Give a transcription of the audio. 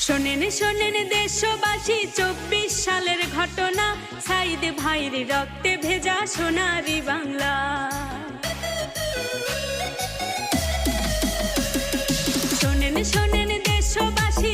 শোনেন শোনেন দেশবাসী, 24 সালের ঘটনা, সাইদ ভাইয়ের রক্তে ভেজা সোনারি বাংলা। শোনেন শোনেন দেশবাসী,